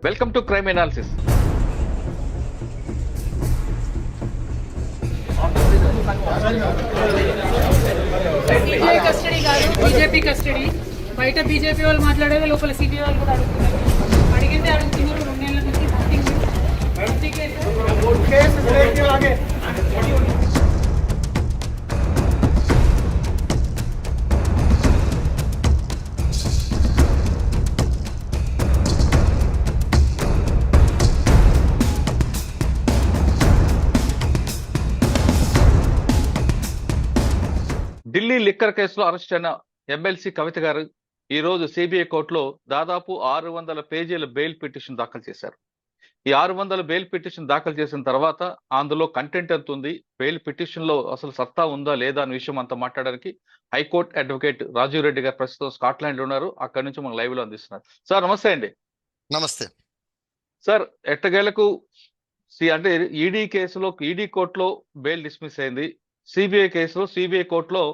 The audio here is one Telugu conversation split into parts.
Welcome to crime analysis. CBI custody కాదు, బీజేపీ కస్టడీ. బయట బీజేపీ వాళ్ళు మాట్లాడేది, లోపల సిబిఐ వాళ్ళు కూడా అడుగుతున్నారు. అడిగింది అడుగుతున్నారు. 2 నెలల నుంచి ఢిల్లీ లిక్కర్ కేసులో అరెస్ట్ అయిన ఎమ్మెల్సీ కవిత గారు ఈ రోజు సిబిఐ కోర్టులో దాదాపు 600 పేజీల బెయిల్ పిటిషన్ దాఖలు చేశారు. ఈ 600 బెయిల్ పిటిషన్ దాఖలు చేసిన తర్వాత అందులో కంటెంట్ ఎంత ఉంది, బెయిల్ పిటిషన్ లో అసలు సత్తా ఉందా లేదా అనే విషయం అంతా మాట్లాడడానికి హైకోర్టు అడ్వకేట్ రాజీవ్ రెడ్డి గారు ప్రస్తుతం స్కాట్లాండ్ లో ఉన్నారు. అక్కడి నుంచి మనం లైవ్ లో అందిస్తున్నారు. సార్ నమస్తే అండి. నమస్తే సార్, ఎట్టగేలకు అంటే ఈడీ కేసులో ఈడీ కోర్టులో బెయిల్ డిస్మిస్ అయింది. సిబిఐ కేసులో సిబిఐ కోర్టులో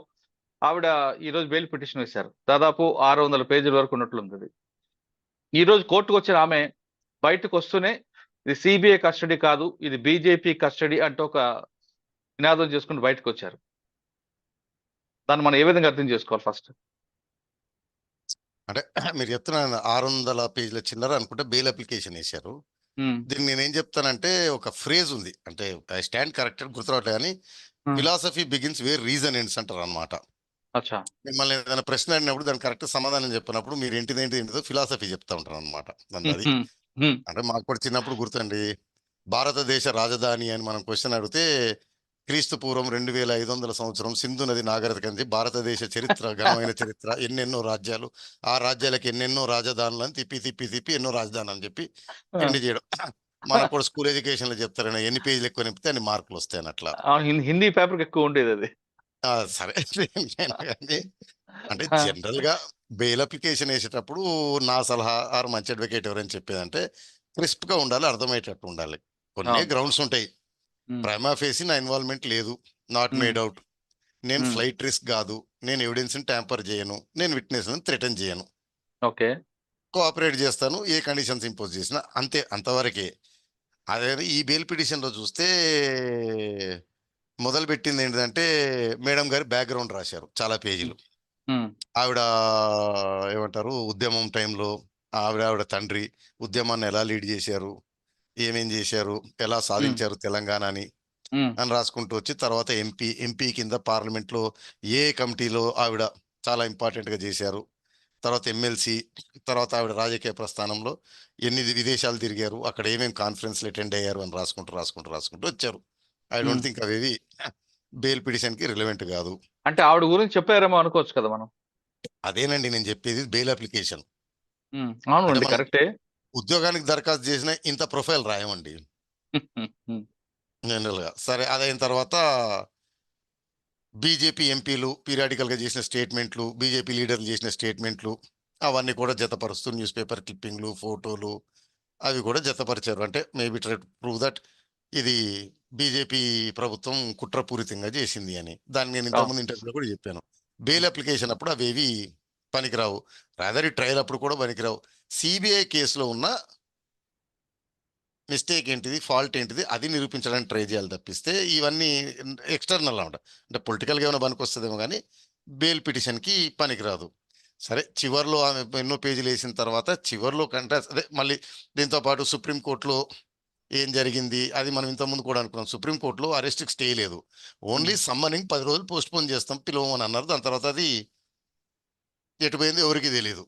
ఆవిడ ఈ రోజు బెయిల్ పిటిషన్ వేశారు. దాదాపు 600 పేజీల వరకు ఉన్నట్లుంది. ఈ రోజు కోర్టుకు వచ్చిన ఆమె బయటకు వస్తూనే ఇది సిబిఐ కస్టడీ కాదు, ఇది బీజేపీ కస్టడీ అంటూ ఒక నినాదం చేసుకుని బయటకు వచ్చారు. దాన్ని మనం ఏ విధంగా అర్థం చేసుకోవాలి ఫస్ట్? అంటే మీరు చెప్తున్న 600 పేజీల చిల్లర అనుకుంటే బెయిల్ అప్లికేషన్ వేశారు. దీన్ని నేనేం చెప్తానంటే ఒక ఫ్రేజ్ ఉంది, అంటే ఐ స్టాండ్ కరెక్టెడ్ గుర్తురావట్లే కానీ philosophy begins where reason ends అంటారు అనమాట. అచ్చా. మిమ్మల్ని ఏదైనా ప్రశ్న అడిగినప్పుడు దానికి కరెక్ట్ సమాధానం చెప్పినప్పుడు మీరు ఏంటిదో ఫిలాసఫీ చెప్తా ఉంటారు అనమాట. అది అంటే మాకు కూడా చిన్నప్పుడు గుర్తండి, భారతదేశ రాజధాని అని మనం క్వశ్చన్ అడిగితే క్రీస్తు పూర్వం 2500 సంవత్సరం సింధు నది నాగరికత నుంచి భారతదేశ చరిత్ర ఘనమైన చరిత్ర, ఎన్నెన్నో రాజ్యాలు, ఆ రాజ్యాలకు ఎన్నెన్నో రాజధానులు అని తిప్పి తిప్పి తిప్పి ఎన్నో రాజధానులు అని చెప్పి ఎండి చేయడం. మనకు కూడా స్కూల్ ఎడ్యుకేషన్ లో చెప్తారని ఎన్ని పేజీలు ఎక్కువ నింపితే అన్ని మార్కులు వస్తాయని అట్లా. హిందీ పేపర్ ఎక్కువ ఉండేది అది. సరే అంటే జనరల్ గా బెయిల్ అప్లికేషన్ వేసేటప్పుడు నా సలహా ఆరు మంచి అడ్వకేట్ ఎవరని చెప్పేదంటే క్రిస్ప్ గా ఉండాలి, అర్థమయ్యేటట్టు ఉండాలి. కొన్ని గ్రౌండ్స్ ఉంటాయి. ప్రైమా ఫేసి నా ఇన్వాల్వ్మెంట్ లేదు, నాట్ మేడ్ అవుట్, నేను ఫ్లైట్ రిస్క్ కాదు, నేను ఎవిడెన్స్ ట్యాంపర్ చేయను, నేను విట్నెస్ థ్రెటన్ చేయను, ఓకే, కోఆపరేట్ చేస్తాను, ఏ కండిషన్స్ ఇంపోజ్ చేసినా అంతే, అంతవరకే. అదే ఈ బెయిల్ పిటిషన్ లో చూస్తే మొదలు పెట్టింది ఏంటంటే మేడం గారి బ్యాక్గ్రౌండ్ రాశారు చాలా పేజీలు. ఆవిడ ఏమంటారు, ఉద్యమం టైంలో ఆవిడ తండ్రి ఉద్యమాన్ని ఎలా లీడ్ చేశారు, ఏమేం చేశారు, ఎలా సాధించారు తెలంగాణని అని రాసుకుంటూ వచ్చి తర్వాత ఎంపీ కింద పార్లమెంట్ లో ఏ కమిటీలో ఆవిడ చాలా ఇంపార్టెంట్ గా చేశారు, తర్వాత ఎమ్మెల్సీ, తర్వాత ఆవిడ రాజకీయ ప్రస్థానంలో ఎన్ని విదేశాలు తిరిగారు, అక్కడ ఏమేమి కాన్ఫరెన్స్లు అటెండ్ అయ్యారు అని రాసుకుంటూ వచ్చారు. ఐ డోంట్ థింక్ అవేవి బెయిల్ పిటిషన్ కి రిలవెంట్ కాదు. అంటే ఆవిడ గురించి చెప్పారేమో అనుకోవచ్చు కదా మనం. అదేనండి నేను చెప్పేది, బెయిల్ అప్లికేషన్. అవునండి, కరెక్టే. ఉద్యోగానికి దరఖాస్తు చేసిన ఇంత ప్రొఫైల్ రాయమండి జనరల్ గా. సరే, అదైన తర్వాత బీజేపీ ఎంపీలు పీరియాడికల్ గా చేసిన స్టేట్మెంట్లు, బీజేపీ లీడర్లు చేసిన స్టేట్మెంట్లు అవన్నీ కూడా జతపరుస్తూ న్యూస్ పేపర్ క్లిప్పింగ్లు, ఫోటోలు అవి కూడా జతపరిచారు. అంటే maybe try to prove that ఇది బీజేపీ ప్రభుత్వం కుట్రపూరితంగా చేసింది అని. దాన్ని నేను ఇంతకుముందు ఇంటర్వ్యూలో కూడా చెప్పాను. బెయిల్ అప్లికేషన్ అప్పుడు అవేవి పనికిరావు, రాదర్ ఈ ట్రయల్ అప్పుడు కూడా పనికిరావు. సిబిఐ కేసులో ఉన్న మిస్టేక్ ఏంటిది, ఫాల్ట్ ఏంటిది, అది నిరూపించడానికి ట్రై చేయాలి తప్పిస్తే ఇవన్నీ ఎక్స్టర్నల్ అనమాట. అంటే పొలిటికల్గా ఏమైనా పనికి వస్తుందేమో కానీ బెయిల్ పిటిషన్కి పనికిరాదు. సరే, చివరిలో ఆమె ఎన్నో పేజీలు వేసిన తర్వాత చివరిలో కంటే అదే మళ్ళీ దీంతో పాటు సుప్రీంకోర్టులో ఏం జరిగింది అది మనం ఇంతకుముందు కూడా అనుకున్నాం. సుప్రీంకోర్టులో అరెస్ట్కి స్టే లేదు, ఓన్లీ సమ్మనింగ్ 10 రోజులు పోస్ట్ పోన్ చేస్తాం పిలవమని అన్నారు. దాని తర్వాత అది ఎటుపోయింది ఎవరికి తెలియదు.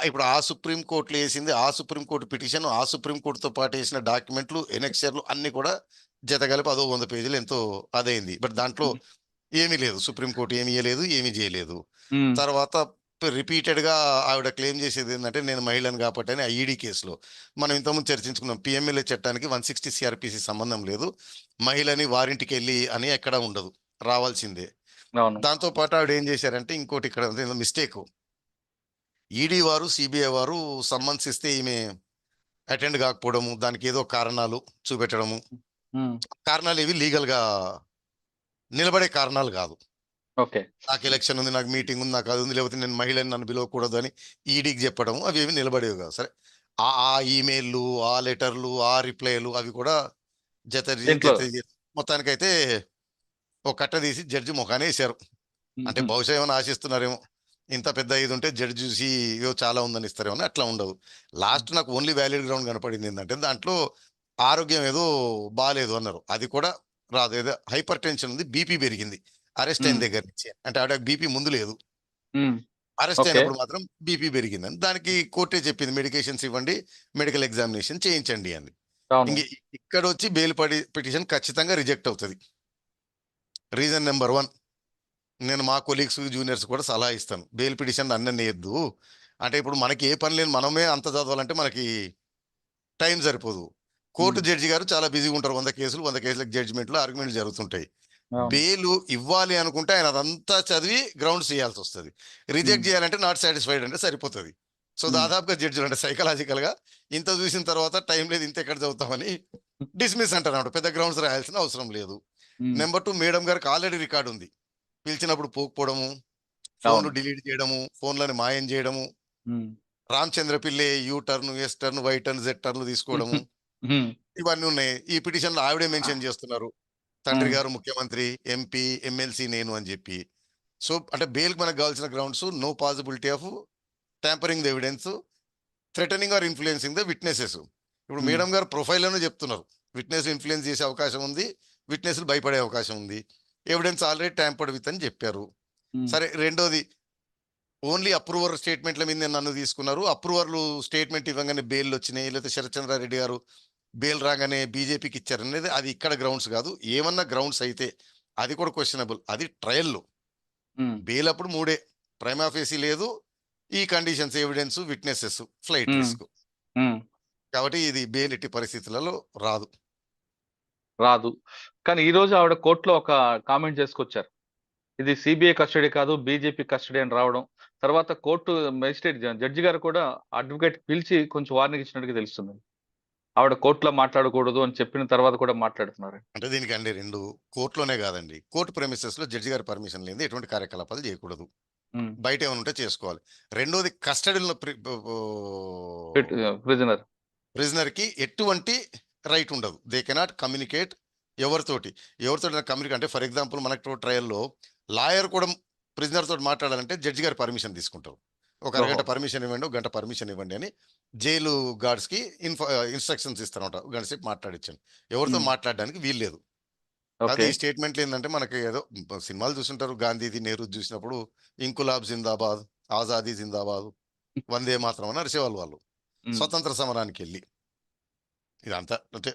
ఇప్పుడు ఆ సుప్రీంకోర్టులో వేసింది, ఆ సుప్రీంకోర్టు పిటిషన్, ఆ సుప్రీంకోర్టుతో పాటు వేసిన డాక్యుమెంట్లు, ఎనెక్చర్లు అన్ని కూడా జతగలిపి 100 పేజీలు ఎంతో అదైంది. బట్ దాంట్లో ఏమీ లేదు, సుప్రీంకోర్టు ఏమీ ఇవ్వలేదు, ఏమీ చేయలేదు. తర్వాత రిపీటెడ్ గా ఆవిడ క్లెయిమ్ చేసేది ఏంటంటే నేను మహిళను కాబట్టి అని. ఐఈడి కేసులో మనం ఇంతకుముందు చర్చించుకున్నాం, పిఎంఎల్ఏ చట్టానికి 160 సిఆర్పిసి సంబంధం లేదు, మహిళని వారింటికి వెళ్ళి అని ఎక్కడ ఉండదు, రావాల్సిందే. దాంతో పాటు ఆవిడ ఏం చేశారంటే ఇంకోటి ఇక్కడ మిస్టేక్, ఈడీ వారు సిబిఐ వారు సమ్మన్స్ ఇస్తే ఈమె అటెండ్ కాకపోవడము, దానికి ఏదో కారణాలు చూపెట్టడము, కారణాలు ఏవి లీగల్ గా నిలబడే కారణాలు కాదు. ఓకే, నాకు ఎలక్షన్ ఉంది, నాకు మీటింగ్ ఉంది, నాకు అది ఉంది, లేకపోతే నేను మహిళని నన్ను పిలవకూడదు అని ఈడీకి చెప్పడము, అవి ఏమి నిలబడేవి కాదు. సరే, ఆ ఆ ఈమెయిల్లు, ఆ లెటర్లు, ఆ రిప్లైలు అవి కూడా జత దీంట్లో జత మొత్తానికైతే ఒక కట్ట తీసి జడ్జి ముఖానే వేశారు. అంటే మ్మ్. బహుశా ఏమైనా ఆశిస్తున్నారేమో, ఇంత పెద్ద ఇది ఉంటే జడ్జి చూసి ఏవో చాలా ఉందని ఇస్తారేమో అని. అట్లా ఉండదు. లాస్ట్ నాకు ఓన్లీ వ్యాలిడ్ గ్రౌండ్ కనపడింది ఏంటంటే దాంట్లో ఆరోగ్యం ఏదో బాగాలేదు అన్నారు. అది కూడా రాదు, ఏదో హైపర్ టెన్షన్ ఉంది, బీపీ పెరిగింది అరెస్ట్ అయిన మ్మ్. దగ్గర నుంచి. అంటే ఆవిడ బీపీ ముందు లేదు, మ్మ్. Arrest okay. అయినప్పుడు మాత్రం బీపీ పెరిగిందని. దానికి కోర్టే చెప్పింది మెడికేషన్స్ ఇవ్వండి, మెడికల్ ఎగ్జామినేషన్ చేయించండి అని. అవును. ఇంక ఇక్కడ వచ్చి బెయిల్ పిటిషన్ ఖచ్చితంగా రిజెక్ట్ అవుతుంది. రీజన్ నెంబర్ 1, నేను మా కొలీగ్స్ జూనియర్స్ కూడా సలహా ఇస్తాను, బెయిల్ పిటిషన్ అన్ననేయద్దు. అంటే ఇప్పుడు మనకి ఏ పని లేని మనమే అంత చదవాలంటే మనకి టైం సరిపోదు. కోర్టు మ్మ్. జడ్జి గారు చాలా బిజీగా ఉంటారు, 100 కేసులకు జడ్జిమెంట్లు ఆర్గ్యుమెంట్లు జరుగుతుంటాయి. అవును. బెయిల్ ఇవ్వాలి అనుకుంటే ఆయన అదంతా చదివి గ్రౌండ్స్ చేయాల్సి వస్తుంది. మ్మ్. రిజెక్ట్ చేయాలంటే నాట్ సాటిస్ఫైడ్ అంటే సరిపోతుంది. సో మ్మ్. దాదాపుగా జడ్జిలు అంటే సైకలాజికల్ గా ఇంత చూసిన తర్వాత టైం లేదు, ఇంత ఎక్కడ చదువుతామని డిస్మిస్ అంటారు. పెద్ద గ్రౌండ్స్ రాయాల్సిన అవసరం లేదు. మ్మ్. నెంబర్ 2, మేడం గారికి ఆల్రెడీ రికార్డు ఉంది. పిలిచినప్పుడు పోకపోవడము, ఫోన్లు అవును. డిలీట్ చేయడము, ఫోన్లను మాయం చేయడము, మ్మ్. Ramachandra Pillai U turn, S turn, Y turn, Z turn తీసుకోవడము, మ్మ్. ఇవన్నీ ఉన్నాయి. ఈ పిటిషన్లో ఆవిడే మెన్షన్ చేస్తున్నారు, తండ్రి మ్మ్. గారు ముఖ్యమంత్రి, ఎంపీ, ఎమ్మెల్సీ నేను అని చెప్పి. సో అంటే బెయిల్కి మనకు కావాల్సిన grounds no possibility of tampering the evidence, threatening or influencing the witnesses. ఇప్పుడు మ్మ్. మేడం గారు ప్రొఫైల్లోనే చెప్తున్నారు, విట్నెస్ ఇన్ఫ్లుయెన్స్ చేసే అవకాశం ఉంది, విట్నెస్లు భయపడే అవకాశం ఉంది, ఎవిడెన్స్ ఆల్రెడీ ట్యాంపర్డ్ విత్ అని చెప్పారు. మ్మ్. సరే, రెండోది ఓన్లీ అప్రూవర్ స్టేట్మెంట్ల మీద నన్ను తీసుకున్నారు, అప్రూవర్లు స్టేట్మెంట్ ఇవ్వగానే బెయిల్ వచ్చినాయి, లేకపోతే శరత్చంద్రారెడ్డి గారు బెయిల్ రాగానే బీజేపీకి ఇచ్చారనేది అది ఇక్కడ గ్రౌండ్స్ కాదు. ఏమన్నా గ్రౌండ్స్ అయితే అది కూడా క్వశ్చనబుల్. అది ట్రయల్లో మ్మ్. బెయిల్ అప్పుడు 3 ప్రైమా ఫేసీ లేదు, ఈ కండిషన్స్ ఎవిడెన్స్, విట్నెసెస్, ఫ్లైట్ మ్మ్. రిస్క్. మ్మ్. కాబట్టి ఇది బెయిల్ ఎట్టి పరిస్థితులలో రాదు. రాదు. కానీ ఈ రోజు ఆవిడ కోర్టులో ఒక కామెంట్ చేసుకొచ్చారు. ఇది సిబిఐ కస్టడీ కాదు, బీజేపీ కస్టడీ అని రావడం. తర్వాత కోర్టు మెజిస్ట్రేట్ జడ్జి గారు కూడా అడ్వకేట్ పిలిచి కొంచెం వార్నింగ్ ఇచ్చినట్టుగా తెలుస్తుంది. ఆవిడ కోర్టులో మాట్లాడకూడదు అని చెప్పిన తర్వాత కూడా మాట్లాడుతున్నారు. అంటే దీనికి అండి 2 కోర్టులోనే కాదండి, కోర్టు ప్రెమిసెస్ లో జడ్జి గారి పర్మిషన్ లేని ఎటువంటి కార్యకలాపాలు చేయకూడదు. మ్మ్. బయట ఏమైనా ఉంటే చేసుకోవాలి. రెండోది కస్టడీలో ప్రిజనర్. ప్రిజనర్ కి ఎటువంటి రైట్ ఉండదు. దే కెనాట్ కమ్యూనికేట్ ఎవరితోటి. కమ్యూనికేట్ అంటే ఫర్ ఎగ్జాంపుల్ మనకు ట్రయల్లో లాయర్ కూడా ప్రిజనర్ తోటి మాట్లాడాలంటే జడ్జి గారి పర్మిషన్ తీసుకుంటారు. ఒక అరగంట ఓహో. పర్మిషన్ ఇవ్వండి, ఒక గంట పర్మిషన్ ఇవ్వండి అని జైలు గార్డ్స్ కి ఇన్స్ట్రక్షన్స్ ఇస్తారన్నమాట. ఒక గంట సేపు మాట్లాడించండి, ఎవరితో మ్మ్. మాట్లాడడానికి వీలు లేదు. అది ఓకే. ఈ స్టేట్మెంట్లు ఏంటంటే మనకి ఏదో సినిమాలు చూస్తుంటారు, గాంధీది నెహ్రూ చూసినప్పుడు ఇంకులాబ్ జిందాబాద్, ఆజాదీ జిందాబాద్, వందే మాత్రం అని అరిసేవాళ్ళు వాళ్ళు మ్మ్. స్వతంత్ర సమరానికి వెళ్ళి. ఇదంతా అంటే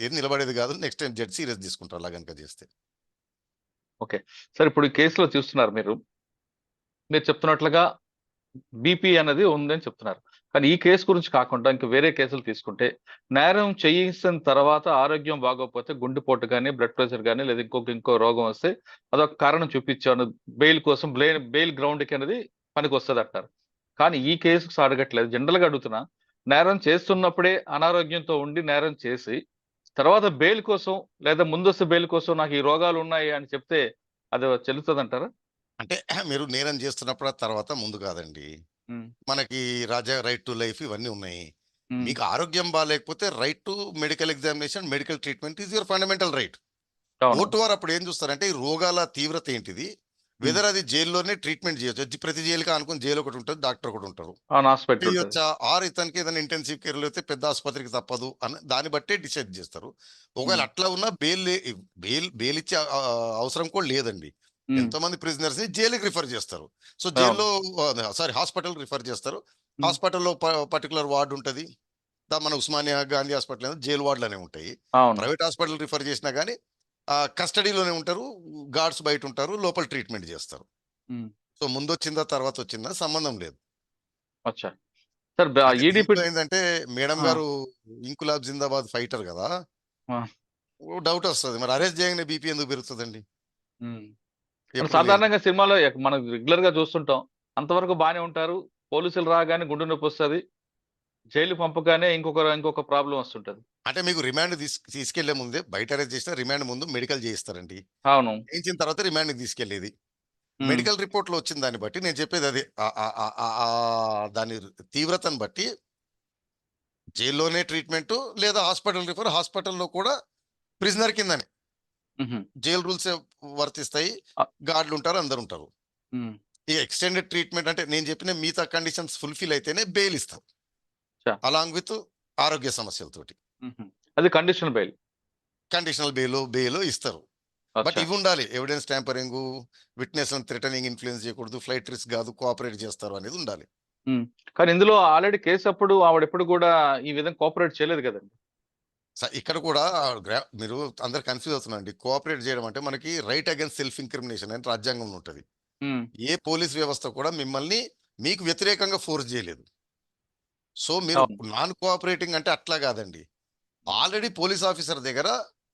ఏది నిలబడేది కాదు. నెక్స్ట్ టైం జడ్జి సీరియస్ తీసుకుంటారు అలా కనుక చేస్తే. ఓకే. సరే, ఇప్పుడు ఈ కేసులో చూస్తున్నారు మీరు. మీరు చెప్తున్నట్లుగా బీపీ అనేది ఉందని చెప్తున్నారు. కానీ ఈ కేసు గురించి కాకుండా ఇంకా వేరే కేసులు తీసుకుంటే, నేరం చేసిన తర్వాత ఆరోగ్యం బాగోకపోతే గుండెపోటు గాని, బ్లడ్ ప్రెషర్ గాని, లేదా ఇంకో రోగం వస్తే అదొక కారణం చూపించాను బెయిల్ కోసం, బెయిల్ గ్రౌండ్‌కి అనేది పనికొస్తదంటారు. కానీ ఈ కేసుకు అడగట్లేదు. జనరల్‌గా అడుగుతున్నా. నేరం చేస్తున్నప్పుడే అనారోగ్యంతో ఉండి నేరం చేసి, తర్వాత బెయిల్ కోసం లేదా ముందస్తు బెయిల్ కోసం నాకు ఈ రోగాలు ఉన్నాయి అని చెప్తే అది చెల్లుతదంటారా? అంటే మీరు నేరం చేస్తున్నప్పుడు ఆ తర్వాత ముందు కాదండి. హ్మ్. మనకి రైట్ టు లైఫ్ ఇవన్నీ ఉన్నాయి. హ్మ్. మీకు ఆరోగ్యం బాగాలేకపోతే right to medical examination, medical treatment is your fundamental right. అవును. కోర్టు వారు అప్పుడు ఏం చూస్తారంటే ఈ రోగాల తీవ్రత ఏంటిది, హ్మ్. వెదర్ అది జైల్లోనే ట్రీట్మెంట్ చేయొచ్చు. ప్రతి జైలుకి అనుకుని జైలు ఒకటి ఉంటుంది, డాక్టర్ ఒకటి ఉంటారు. అవును. హాస్పిటల్ ఉంటది. చేయొచ్చా, ఆర్ ఇతనికి ఏదైనా ఇంటెన్సివ్ కేర్లో అయితే పెద్ద ఆసుపత్రికి తప్పదు అని దాన్ని బట్టే డిసైడ్ చేస్తారు. ఒకవేళ హ్మ్. అట్లా ఉన్నా బెయిల్ ఇచ్చే అవసరం కూడా లేదండి. హ్మ్. ఎంతో మంది ప్రిజనర్స్ ని జైలుకి రిఫర్ చేస్తారు. సో అవును. జైల్లో హాస్పిటల్ రిఫర్ చేస్తారు. హ్మ్. హాస్పిటల్లో పర్టికులర్ వార్డు ఉంటుంది. మన ఉస్మానియా గాంధీ హాస్పిటల్ జైలు వార్డులోనే ఉంటాయి. అవును. ప్రైవేట్ హాస్పిటల్ రిఫర్ చేసినా కానీ కస్టడీలోనే ఉంటారు, గార్డ్స్ బయట ఉంటారు, లోపల ట్రీట్మెంట్ చేస్తారు. హ్మ్. సో ముందొచ్చిందా తర్వాత వచ్చిందా సంబంధం లేదు. అచ్చా! సార్ అంటే ఈడీ దీంట్లో ఏంటంటే మేడం ఆ! గారు ఇంకులాబ్ జిందాబాద్ ఫైటర్ కదా, ఆ! డౌట్ వస్తుంది, మరి అరెస్ట్ చేయగానే బీపీ ఎందుకు పెరుగుతుందండి? హ్మ్. అంటే ఎప్పుడు లేదు. సాధారణంగా సినిమాలో మనం రెగ్యులర్‌గా చూస్తుంటాం. అంతవరకు బానే ఉంటారు. పోలీసులు రాగానే గుండె నొప్పొస్తది. జైలుకి పంపగానే ఇంకొక ప్రాబ్లమ్ వస్తుంటది. అంటే మీకు రిమాండ్ తీసుకెళ్లే ముందే బయట అరెస్ట్ చేసిన రిమాండ్ ముందు మెడికల్ చేయిస్తారండి. అవును. చేయించిన తర్వాత రిమాండ్కి తీసుకెళ్లేది. హ్మ్. మెడికల్ రిపోర్ట్‌లో వచ్చిన దాన్ని బట్టి నేను చెప్పేది అదే. దాని తీవ్రతను బట్టి జైల్లోనే ట్రీట్మెంట్ లేదా హాస్పిటల్ రిఫర్, హాస్పిటల్లో కూడా ప్రిజనర్ కిందనే మ్హూ. జైలు రూల్స్ వర్తిస్తాయి. ఆ, గార్డులు ఉంటారు, అందరు ఉంటారు. మ్, ఈ ఎక్స్టెండెడ్ ట్రీట్మెంట్ అంటే నేను చెప్పిన మిగతా కండిషన్స్ ఫుల్ఫిల్ అయితేనే బెయిల్ ఇస్తాం, చా. అలాంగ్ విత్ ఆరోగ్య సమస్యలతోటి మ్హూ. అది కండిషనల్ బెయిల్. కండిషనల్ బెయిల్ ఇస్తారు. బట్ అచ్చా. ఇవి ఉండాలి, evidence tampering, witness threatening influence చేయకూడదు, ఫ్లైట్ రిస్క్ కాదు, కోఆపరేట్ చేస్తారు అనేది ఉండాలి. మ్. కానీ ఇందులో ఆల్రెడీ కేసు అప్పుడు ఆవిడ ఎప్పుడు కూడా ఈ విధంగా కోఆపరేట్ చేయలేదు కదండి. ఇక్కడ కూడా మీరు అందరు కన్ఫ్యూజ్ అవుతున్నారండి. కోఆపరేట్ చేయడం అంటే మనకి రైట్ అగైన్స్ సెల్ఫ్ ఇంక్రిమినేషన్ అని రాజ్యాంగంలో ఉంటుంది. మ్, ఏ పోలీస్ వ్యవస్థ కూడా మిమ్మల్ని మీకు వ్యతిరేకంగా ఫోర్స్ చేయలేదు. సో మీరు అవును. నాన్ కోఆపరేటింగ్ అంటే అట్లా కాదండి. ఆల్రెడీ పోలీస్ ఆఫీసర్ దగ్గర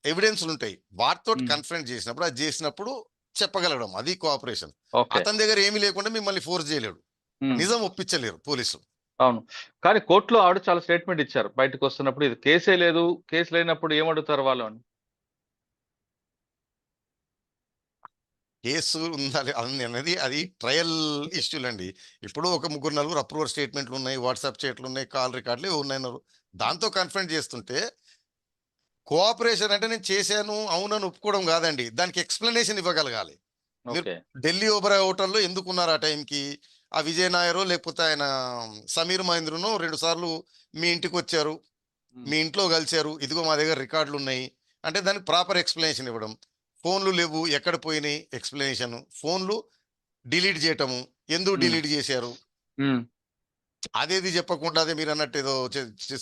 ఎవిడెన్స్లు ఉంటాయి, వాటితో మ్, కన్ఫరెంట్ చేసినప్పుడు అది చేసినప్పుడు చెప్పగలగడం, అది కోఆపరేషన్. ఓకే. అతని దగ్గర ఏమీ లేకుండా మిమ్మల్ని ఫోర్స్ చేయలేడు, మ్, నిజం ఒప్పించలేరు పోలీసులు. అవును. కానీ కోర్టులో ఆవిడ చాలా స్టేట్మెంట్ ఇచ్చారు బయటకు వస్తున్నప్పుడు, ఇది కేసే లేదు, కేసు లేనప్పుడు ఏమడుగుతారు వాళ్ళు అని. కేసు ఉండాలి అనేది అది ట్రయల్ ఇష్యూలు అండి. ఇప్పుడు ఒక ముగ్గురు నలుగురు అప్రూవర్ స్టేట్మెంట్లు ఉన్నాయి, వాట్సాప్ చాట్లు ఉన్నాయి, కాల్ రికార్డులు ఇవి ఉన్నాయి. దాంతో కన్ఫరెంట్ చేస్తుంటే కోఆపరేషన్ అంటే నేను చేశాను అవునని ఒప్పుకోవడం కాదండి, దానికి ఎక్స్ప్లెనేషన్ ఇవ్వగలగాలి. మీరు ఓకే. ఢిల్లీ ఓబరాయ్ హోటల్లో ఎందుకున్నారు ఆ టైంకి? ఆ విజయ్ నాయరో లేకపోతే ఆయన సమీర్ మహేంద్రనో 2 సార్లు మీ ఇంటికి వచ్చారు, మ్, మీ ఇంట్లో కలిశారు, ఇదిగో మా దగ్గర రికార్డులు ఉన్నాయి అంటే దానికి ప్రాపర్ ఎక్స్ప్లెనేషన్ ఇవ్వడం. ఫోన్లు లేవు, ఎక్కడ పోయినాయి ఎక్స్ప్లెనేషన్. ఫోన్లు డిలీట్ చేయటము, ఎందుకు మ్, డిలీట్ చేశారు మ్, అదేది చెప్పకుండా, అదే మీరు అన్నట్టు ఏదో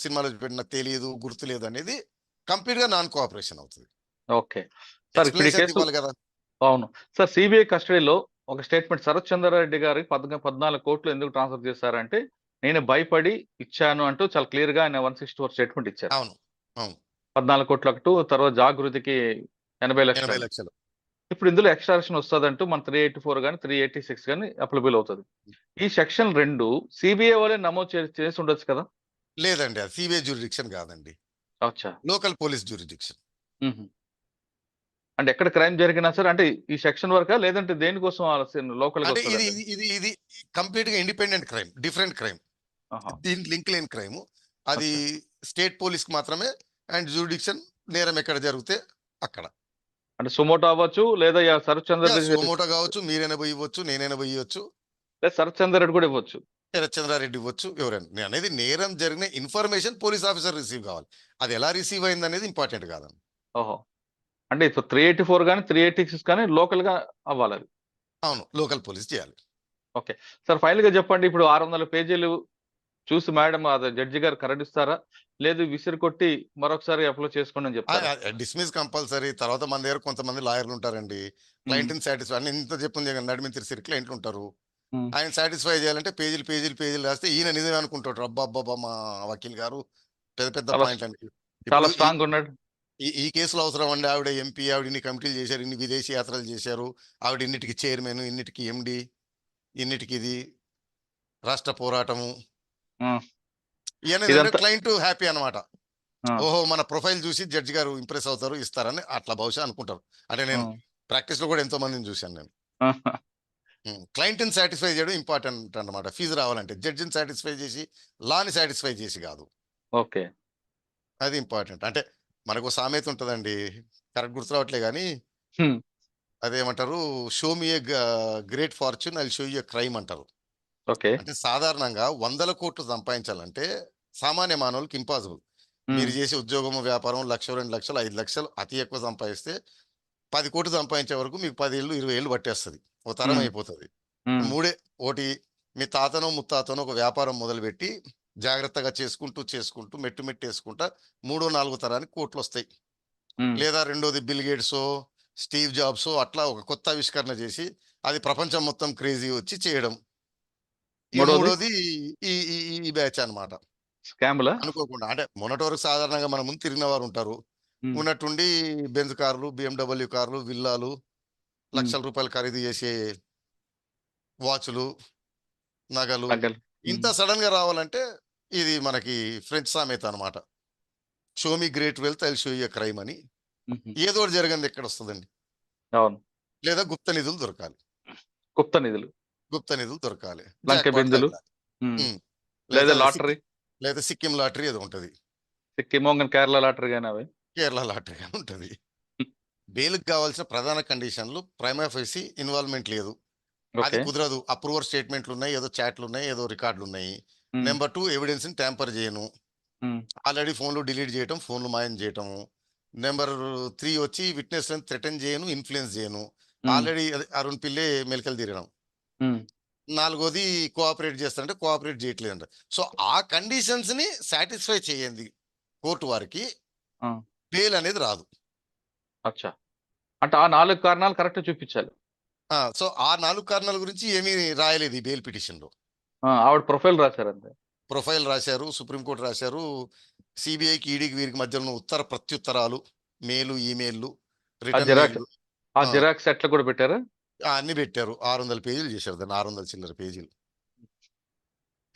సినిమాలో పెట్టిన తెలియదు గుర్తులేదు అనేది కంప్లీట్ గా నాన్ కోఆపరేషన్ అవుతుంది. ఓకే. సార్ ఇప్పుడు ఈ ఎక్స్ప్లెనేషన్ కేసు, ఇవ్వాలి కదా. అవును సార్, సిబిఐ కస్టడీలో ఒక స్టేట్మెంట్ శరత్ చంద్రారెడ్డి గారికి 14 కోట్లు ఎందుకు ట్రాన్స్ఫర్ చేశారంటే నేను భయపడి ఇచ్చాను అంటూ చాలా క్లియర్ గా ఆయన 164 స్టేట్మెంట్ ఇచ్చారు. అవును, అవును. 14 కోట్లు ఒకటి, తర్వాత జాగృతికి 80 80 లక్షలు. లక్షలు. ఇప్పుడు ఇందులో ఎక్స్ట్రాక్షన్ వస్తుందంటూ మన 384 కానీ 386 కానీ అప్లిబుల్ అవుతుంది. ఈ సెక్షన్ 2 సిబిఐ వాళ్ళే నమోదు చేసి ఉండొచ్చు కదా. లేదండి, అది సిబిఐ జ్యూరిడిక్షన్ కాదండి, అచ్చా. Local police jurisdiction. మ్హూ. అంటే ఎక్కడ క్రైమ్ జరిగినా సరే, అంటే ఈ సెక్షన్ వరకా లేదంటే దేనికోసం లోకల్ గా అంటే ఇది వస్తుందండి? ఇది ఇది కంప్లీట్ గా ఇండిపెండెంట్ క్రైమ్, డిఫరెంట్ క్రైమ్, ఆహా. దీనికి లింక్ లేని క్రైమ్. అది అచ్చా. స్టేట్ పోలీస్ కి మాత్రమే. అండ్ జ్యూరిడిక్షన్ నేరం ఎక్కడ జరిగితే అక్కడ. అంటే సుమోటో అవ్వచ్చు, లేదా శరత్ చంద్రారెడ్డి, సోమోటో కావచ్చు, మీరైనా పోయి ఇవ్వచ్చు, నేనైనా పోయి ఇవ్వచ్చు, లేదా శరత్ చంద్రారెడ్డి కూడా ఇవ్వచ్చు. చంద్రారెడ్డి ఇవ్వచ్చు, ఎవరైనా. నేను అనేది నేరం జరిగిన ఇన్ఫర్మేషన్ పోలీస్ ఆఫీసర్ రిసీవ్ కావాలి, అది ఎలా రిసీవ్ అయింది అనేది ఇంపార్టెంట్ కాదండి. ఓహో. అంటే ఇప్పుడు 384 కానీ 386 కానీ లోకల్ గా అవ్వాలి అది. అవును, లోకల్ పోలీస్ చేయాలి. ఓకే. సార్ ఫైనల్ గా చెప్పండి, ఇప్పుడు 600 పేజీలు చూసి మేడం అది జడ్జి గారు కరడిస్తారా, లేదు విసిరి కొట్టి మరొకసారి అప్లై చేసుకోండి అని చెప్తారా? Dismiss compulsory. తర్వాత మన దగ్గర కొంతమంది లాయర్లు ఉంటారండి, క్లయింట్ సాటిస్ఫై అని ఇంత చెప్పింది నడిమి తిరిగి క్లయింట్లు ఉంటారు. మ్మ్. ఆయన సాటిస్ఫై చేయాలంటే పేజీలు పేజీలు పేజీలు రాస్తే ఈయన నిజమే అనుకుంటాడు, అబ్బా అబ్బా మా వకీల్ గారు పెద్ద పెద్ద చాలా పాయింట్ అండి. చాలా ఇప్పుడు స్ట్రాంగ్ ఉన్నాడు. ఈ కేసులో అవసరం అండి, ఆవిడ ఎంపీ, ఆవిడ ఇన్ని కమిటీలు చేశారు, ఇన్ని విదేశీ యాత్రలు చేశారు, ఆవిడ ఇన్నిటికి చైర్మన్, ఇన్నిటికి ఎండి, ఇన్నిటికి ఇది రాష్ట్ర పోరాటము, ఆ, ఇవన్నీ ఇదంతా క్లయింట్ హ్యాపీ అనమాట. ఆ, ఓహో మన ప్రొఫైల్ చూసి జడ్జి గారు ఇంప్రెస్ అవుతారు, ఇస్తారని అట్లా బహుశా అనుకుంటారు. అంటే నేను ప్రాక్టీస్ లో కూడా ఎంతో మందిని చూశాను నేను. ఆ, క్లయింట్ని సాటిస్ఫై చేయడం ఇంపార్టెంట్ అన్నమాట. ఫీజు రావాలంటే జడ్జిని సాటిస్ఫై చేసి, లాని సాటిస్ఫై చేసి కాదు, ఓకే. అది ఇంపార్టెంట్. అంటే మనకు సామెత ఉంటుందండి, కరెక్ట్ గుర్తు రావట్లే కానీ, హ్మ్. అదేమంటారు, show me a great fortune I show you crime అంటారు. ఓకే. అంటే సాధారణంగా 100 కోట్లు సంపాదించాలంటే సామాన్య మానవులకి ఇంపాసిబుల్. మీరు చేసే ఉద్యోగము, వ్యాపారం 1,00,000, 2,00,000, 5,00,000 అతి ఎక్కువ సంపాదిస్తే 10 కోట్లు సంపాదించే వరకు మీకు 10 ఏళ్ళు 20 ఏళ్ళు పట్టేస్తుంది, ఒక తరం మ్మ్. అయిపోతుంది. మ్మ్. ఒకటి మీ తాతనో ముత్తాతనో ఒక వ్యాపారం మొదలుపెట్టి జాగ్రత్తగా చేసుకుంటూ చేసుకుంటూ మెట్టు మెట్టు వేసుకుంటా 3వ 4వ తరానికి కోట్లు వస్తాయి. మ్మ్. లేదా రెండోది బిల్ గేట్సో, స్టీవ్ జాబ్సో అట్లా ఒక కొత్త ఆవిష్కరణ చేసి అది ప్రపంచం మొత్తం క్రేజీ వచ్చి చేయడం. మూడోది ఈ ఈ బ్యాచ్ అనమాట, స్కామ్లా. అనుకోకుండా. అంటే మొన్నటి వరకు సాధారణంగా మన ముందు తిరిగిన వారు ఉంటారు, ఉన్నట్టుండి బెంజ్ కార్లు, BMW కార్లు, విల్లాలు, లక్షల రూపాయలు ఖరీదు చేసే వాచ్లు, నగలు, ఇంత సడన్ గా రావాలంటే ఇది మనకి ఫ్రెంచ్ సామెత అనమాట, show me great wealth I show you crime అని. ఏదో ఒకటి జరగంది ఎక్కడ వస్తుందండి. అవును. లేదా గుప్త నిధులు దొరకాలి, గుప్త నిధులు, గుప్త నిధులు దొరకాలి, లంక బిందులు, లేదా లాటరీ. లేదా సిక్కిం లాటరీ ఏదో ఉంటది, సిక్కిం కేరళ లాటరీ కానీ అవి. కేరళ లాటరీ కానీ ఉంటది. బెయిల్కి కావాల్సిన ప్రధాన కండిషన్లు ప్రైమా ఫేసి ఇన్వాల్వ్మెంట్ లేదు, అది ఓకే. కుదరదు. అప్రూవర్ స్టేట్మెంట్లు ఉన్నాయి, ఏదో చాట్లు ఉన్నాయి, ఏదో రికార్డులు ఉన్నాయి. ఉమ్, నెంబర్ 2 ఎవిడెన్స్ ని ట్యాంపర్ చేయను, ఉమ్, ఆల్రెడీ ఫోన్లు డిలీట్ చేయటం, ఫోన్లు మాయం చేయటము. నెంబర్ 3 వచ్చి విట్నెస్ లను థ్రెటన్ చేయను, ఇన్ఫ్లుయెన్స్ చేయను, ఉమ్, ఆల్రెడీ అరుణ్ పిల్లే మెలికలు తీరడం. ఉమ్. 4వది కోఆపరేట్ చేస్తారంటే కోఆపరేట్ చేయట్లేదంట. సో ఆ కండిషన్స్ ని సాటిస్ఫై చేయండి కోర్టు వారికి, ఆ. బెయిల్ అనేది రాదు. అచ్చా, అంటే ఆ 4 కారణాలు కరెక్ట్ చూపించాలి. సో ఆ 4 కారణాల గురించి ఏమీ రాయలేదు ఈ బెయిల్ పిటిషన్ లో. ఆవిడ ప్రొఫైల్ రాశారు అంతే. ప్రొఫైల్ రాశారు, సుప్రీంకోర్టు రాశారు, సిబిఐకి ఈడీకి వీరికి మధ్య ఉన్న ఉత్తర ప్రత్యుత్తరాలు, మెయిల్, ఈమెయిల్లు, ఆ రిటర్న్ జిరాక్స్ మెయిల్ ఆ జిరాక్స్ ఎట్లా కూడా పెట్టారు. అన్ని పెట్టారు. 600 పేజీలు చేశారు దాన్ని, 600 చిల్లర పేజీలు.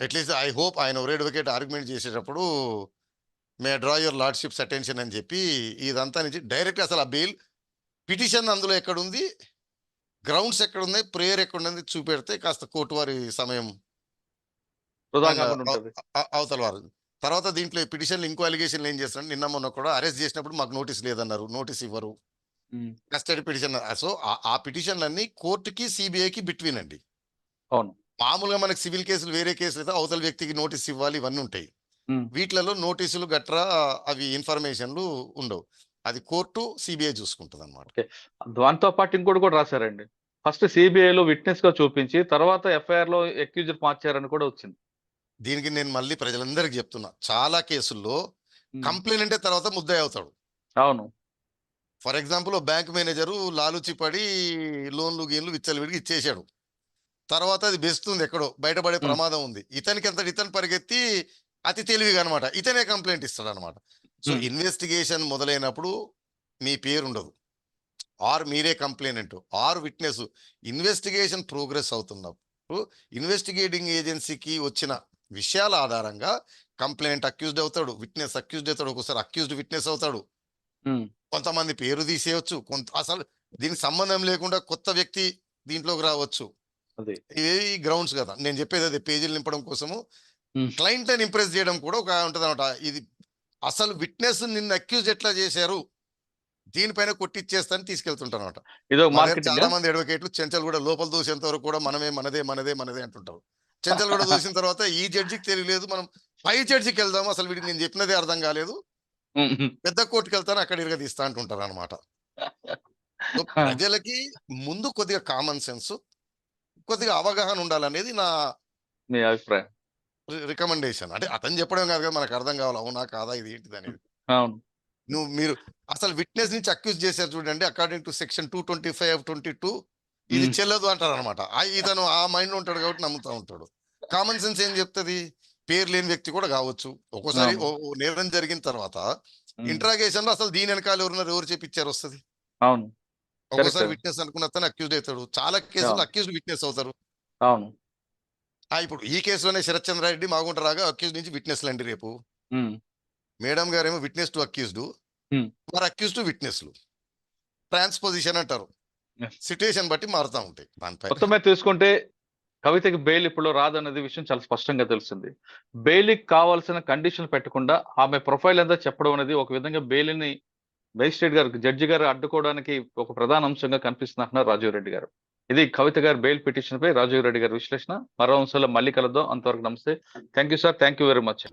అట్లీస్ట్ ఐ హోప్ ఆయన ఒక అడ్వకేట్ ఆర్గ్యుమెంట్ చేసేటప్పుడు మే డ్రా యువర్ లార్డ్షిప్స్ అటెన్షన్ అని చెప్పి ఇదంతా నుంచి డైరెక్ట్ అసలు ఆ బెయిల్ పిటిషన్ అందులో ఎక్కడుంది, గ్రౌండ్స్ ఎక్కడున్నాయి, ప్రేయర్ ఎక్కడుంది చూపెడితే కాస్త కోర్టు వారి సమయం వృధా అండ్ కాకుండా ఉంటుంది. అవతల వారు. తర్వాత దీంట్లో పిటిషన్లు ఇంకో అలిగేషన్లు ఏం చేస్తున్నారు, నిన్న మొన్న కూడా అరెస్ట్ చేసినప్పుడు మాకు నోటీస్ లేదన్నారు, నోటీస్ ఇవ్వరు, ఉమ్, కస్టడీ పిటిషన్. సో ఆ పిటిషన్లన్నీ కోర్టుకి సిబిఐకి బిట్వీన్ అండి. అవును. మామూలుగా మనకి సివిల్ కేసులు వేరే కేసులు అయితే అవతల వ్యక్తికి నోటీస్ ఇవ్వాలి, ఇవన్నీ ఉంటాయి. ఉమ్. వీటిలలో నోటీసులు గట్రా అవి ఇన్ఫర్మేషన్లు ఉండవు, అది కోర్టు సిబిఐ చూసుకుంటుంది అనమాట. ఓకే. దాంతో పాటు ఇంకోటి కూడా రాశారండి. ఫస్ట్ సిబిఐలో విట్నెస్ గా చూపించి తర్వాత ఎఫ్ఐఆర్ లో అక్యూజర్ మార్చారని కూడా వచ్చింది. దీనికి నేను మళ్ళీ ప్రజలందరికీ చెప్తున్నా, చాలా కేసుల్లో ఉమ్, కంప్లైంట్ అంటే తర్వాత ముద్దాయి అవుతాడు. అవును. ఫర్ ఎగ్జాంపుల్ బ్యాంక్ మేనేజరు లాలుచి పడి లోన్లు గీన్లు విచ్చలవిడికి ఇచ్చేసాడు, తర్వాత అది బెస్తుంది, ఎక్కడో బయటపడే ఉమ్, ప్రమాదం ఉంది, ఇతనికి ఎంత ఇతను పరిగెత్తి అతి తెలివిగా అనమాట ఇతనే కంప్లైంట్ ఇస్తాడు అనమాట. సో ఉమ్, ఇన్వెస్టిగేషన్ మొదలైనప్పుడు మీ పేరు ఉండదు, ఆర్ మీరే complainant or witness. Investigation progress అవుతున్నప్పుడు ఇన్వెస్టిగేటింగ్ ఏజెన్సీకి వచ్చిన విషయాల ఆధారంగా కంప్లైంట్ అక్యూజ్డ్ అవుతాడు, విట్నెస్ అక్యూజ్డ్ అవుతాడు, ఒకసారి అక్యూజ్డ్ విట్నెస్ అవుతాడు, ఉమ్, కొంతమంది పేరు తీసేయచ్చు, కొంత అసలు దీనికి సంబంధం లేకుండా కొత్త వ్యక్తి దీంట్లోకి రావచ్చు. అది. ఇవి గ్రౌండ్స్ కదా నేను చెప్పేది, అదే పేజీలు నింపడం కోసము ఉమ్, క్లయింట్ అని ఇంప్రెస్ చేయడం కూడా ఒక ఉంటుంది అనమాట. ఇది అసలు విట్నెస్ నిన్ను అక్యూజ్ ఎట్లా చేశారు దీనిపైన కొట్టిచ్చేస్తాను తీసుకెళ్తుంటాను అనమాట. ఇదో మా దగ్గర మార్కెటింగ్. చాలా మంది అడ్వకేట్లు చెంచల్ కూడా లోపల దూసేంత వరకు కూడా మనమే మనదే మనదే మనదే అంటుంటారు. చెంచల్ కూడా దూసిన తర్వాత ఈ జడ్జికి తెలియలేదు, మనం పై జడ్జికి వెళ్దాము, అసలు వీడికి నేను చెప్పినదే అర్థం కాలేదు, పెద్ద కోర్టుకి వెళ్తాను అక్కడ ఇరగ తీస్తా అంటుంటారు అనమాట. సో ప్రజలకి ముందు కొద్దిగా కామన్ సెన్స్, కొద్దిగా అవగాహన ఉండాలనేది నా మీ అభిప్రాయం. రికమెండేషన్. అంటే అతను చెప్పడం కాదు కదా, మనకు అర్థం కావాలి అవునా కాదా ఇది ఏంటిది అనేది. అవును. మీరు అసలు విట్నెస్ నుంచి అక్యూజ్ చేశారు చూడండి, అకార్డింగ్ టు సెక్షన్ 225(22) ఇది ఉమ్, చెల్లదు అంటారు అనమాట. ఇతను ఆ మైండ్ లో ఉంటాడు కాబట్టి నమ్ముతా ఉంటాడు. కామన్ సెన్స్ ఏం చెప్తుంది, పేరు లేని వ్యక్తి కూడా కావచ్చు. ఒక్కోసారి అవును. నేరం జరిగిన తర్వాత ఉమ్, ఇంట్రాగేషన్ లో అసలు దీని వెనకాల ఎవరున్నారు, ఎవరు చెప్పించారు వస్తుంది. అవును. ఒక్కోసారి కరెక్ట్. విట్నెస్ అనుకున్న అతను అక్యూజ్ అవుతాడు, చాలా కేసులు అవును. అక్యూజ్ విట్నెస్ అవుతారు. అవును. ఇప్పుడు ఈ కేసులోనే శరత్ చంద్రారెడ్డి మాగుంట రాగా అక్యూజ్ నుంచి విట్నెస్లు అండి. రేపు ఉమ్, మేడం గారేమో విట్నెస్ టు అక్యూజ్డ్, ఉమ్, మరి అక్యూజ్ టు విట్నెస్లు ట్రాన్స్పోజిషన్ అంటారు. Yes. సిట్యుయేషన్ బట్టి మారుతా ఉంటాయి. దానిపై మొత్తం మీద తీసుకుంటే కవితకి బెయిల్ ఇప్పుడు రాదన్నది విషయం చాలా స్పష్టంగా తెలిసింది. బెయిల్కి కావాల్సిన కండిషన్ పెట్టకుండా ఆమె ప్రొఫైల్ అంతా చెప్పడం అనేది ఒక విధంగా బెయిల్ని మేజిస్ట్రేట్ గారు, జడ్జి గారు అడ్డుకోవడానికి ఒక ప్రధాన అంశంగా కనిపిస్తున్నారు రాజీవ్ రెడ్డి గారు. ఇది కవిత గారి బెయిల్ పిటిషన్ పై రాజీవ్ రెడ్డి గారి విశ్లేషణ. మరో అంశంలో మళ్ళీ కలుద్దాం. అంతవరకు నమస్తే. Thank you sir. Thank you very much.